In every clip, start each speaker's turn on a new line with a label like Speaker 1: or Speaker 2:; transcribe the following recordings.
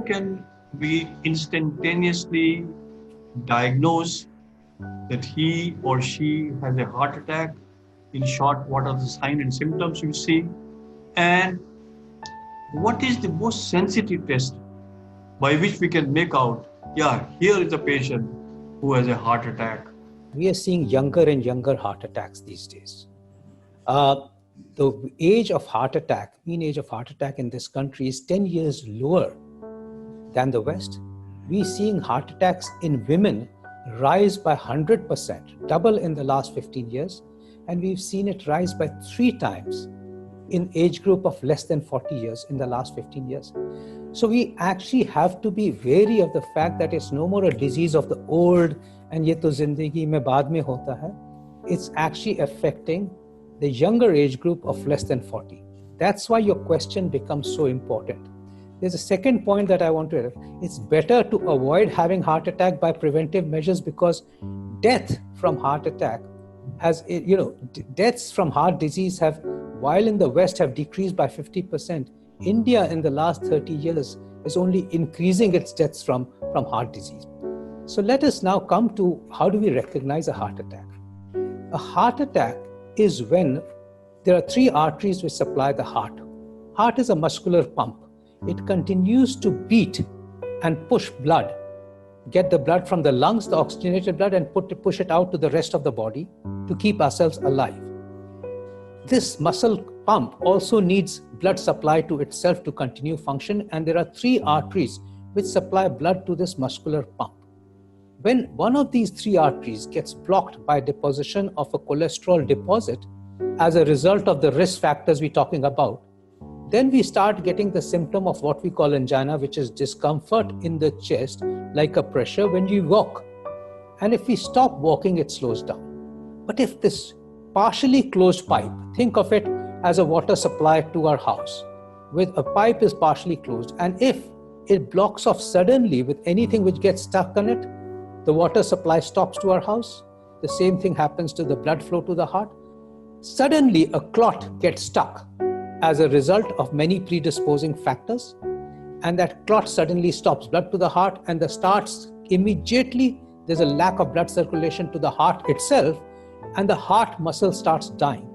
Speaker 1: can we instantaneously diagnose that he or she has a heart attack? In short, what are the signs and symptoms you see? And what is the most sensitive test by which we can make out, yeah, here is a patient who has a heart attack?
Speaker 2: We are seeing younger and younger heart attacks these days. The age of heart attack, mean age of heart attack in this country is 10 years lower than the West. We're seeing heart attacks in women rise by 100%, double in the last 15 years. And we've seen it rise by 3 times in age group of less than 40 years in the last 15 years. So we actually have to be wary of the fact that it's no more a disease of the old and ye to zindagi mein baad mein hota hai. It's actually affecting the younger age group of less than 40. That's why your question becomes so important. There's a second point that I want to add. It's better to avoid having heart attack by preventive measures, because death from heart attack deaths from heart disease have, while in the West have decreased by 50%, India in the last 30 years is only increasing its deaths from heart disease. So let us now come to how do we recognize a heart attack. A heart attack is when there are 3 arteries which supply the heart. Heart is a muscular pump. It continues to beat and push blood, get the blood from the lungs, the oxygenated blood, and push it out to the rest of the body to keep ourselves alive. This muscle pump also needs blood supply to itself to continue function, and there are 3 arteries which supply blood to this muscular pump. When one of these 3 arteries gets blocked by deposition of a cholesterol deposit as a result of the risk factors we're talking about, then we start getting the symptom of what we call angina, which is discomfort in the chest, like a pressure when you walk. And if we stop walking, it slows down. But if this partially closed pipe, think of it as a water supply to our house, with a pipe is partially closed, and if it blocks off suddenly with anything which gets stuck on it, the water supply stops to our house. The same thing happens to the blood flow to the heart. Suddenly a clot gets stuck as a result of many predisposing factors, and that clot suddenly stops blood to the heart, and immediately there's a lack of blood circulation to the heart itself, and the heart muscle starts dying.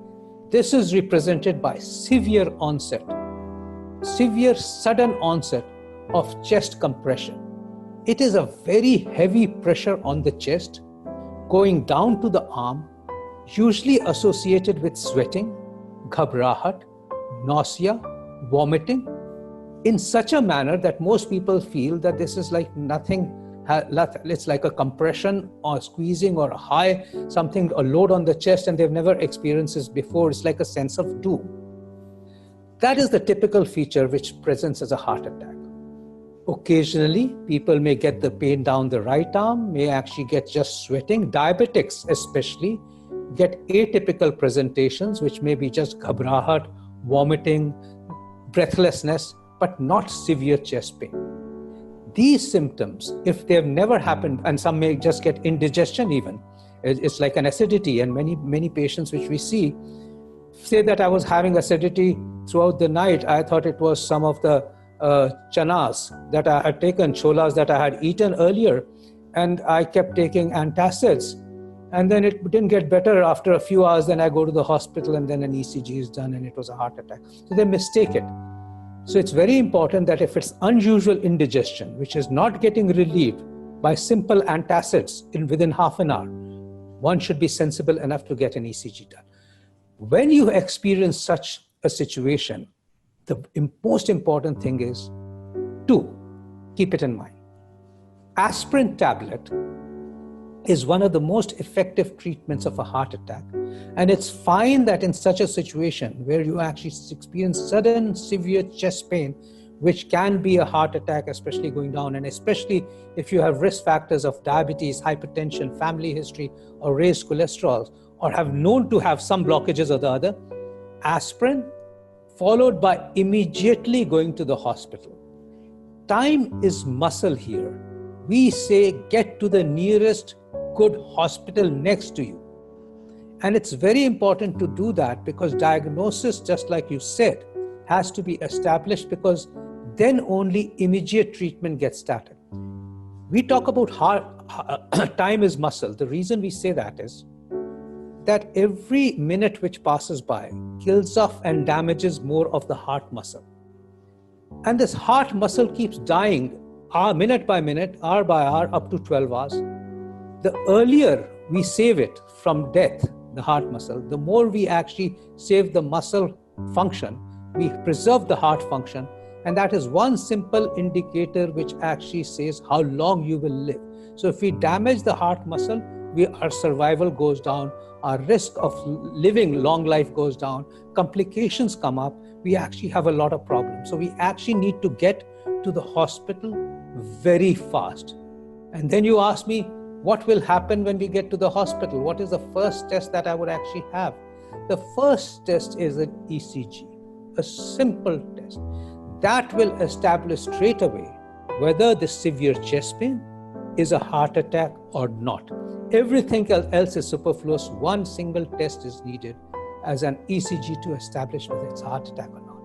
Speaker 2: This is represented by severe sudden onset of chest compression. It is a very heavy pressure on the chest going down to the arm, usually associated with sweating, ghabrahat, nausea, vomiting, in such a manner that most people feel that this is like nothing, it's like a compression or squeezing or a load on the chest, and they've never experienced this before. It's like a sense of doom. That is the typical feature which presents as a heart attack. Occasionally, people may get the pain down the right arm, may actually get just sweating. Diabetics especially get atypical presentations, which may be just ghabrahat, vomiting, breathlessness, but not severe chest pain. These symptoms, if they've never happened, and some may just get indigestion even, it's like an acidity, and many patients which we see say that I was having acidity throughout the night. I thought it was some of the chanas that I had taken, cholas that I had eaten earlier, and I kept taking antacids. And then it didn't get better after a few hours. Then I go to the hospital, and then an ECG is done, and it was a heart attack. So they mistake it. So it's very important that if it's unusual indigestion, which is not getting relieved by simple antacids within half an hour, one should be sensible enough to get an ECG done. When you experience such a situation, the most important thing is to keep it in mind. Aspirin tablet is one of the most effective treatments of a heart attack. And it's fine that in such a situation where you actually experience sudden severe chest pain, which can be a heart attack, especially going down, and especially if you have risk factors of diabetes, hypertension, family history, or raised cholesterol, or have known to have some blockages or the other, aspirin followed by immediately going to the hospital. Time is muscle here. We say get to the nearest good hospital next to you. And it's very important to do that, because diagnosis, just like you said, has to be established, because then only immediate treatment gets started. We talk about time is muscle. The reason we say that is that every minute which passes by kills off and damages more of the heart muscle. And this heart muscle keeps dying minute by minute, hour by hour, up to 12 hours. The earlier we save it from death, the heart muscle, the more we actually save the muscle function, we preserve the heart function, and that is one simple indicator which actually says how long you will live. So if we damage the heart muscle, our survival goes down, our risk of living long life goes down, complications come up, we actually have a lot of problems. So we actually need to get to the hospital very fast. And then you ask me, what will happen when we get to the hospital? What is the first test that I would actually have? The first test is an ECG, a simple test. That will establish straight away whether the severe chest pain is a heart attack or not. Everything else is superfluous. One single test is needed as an ECG to establish whether it's a heart attack or not.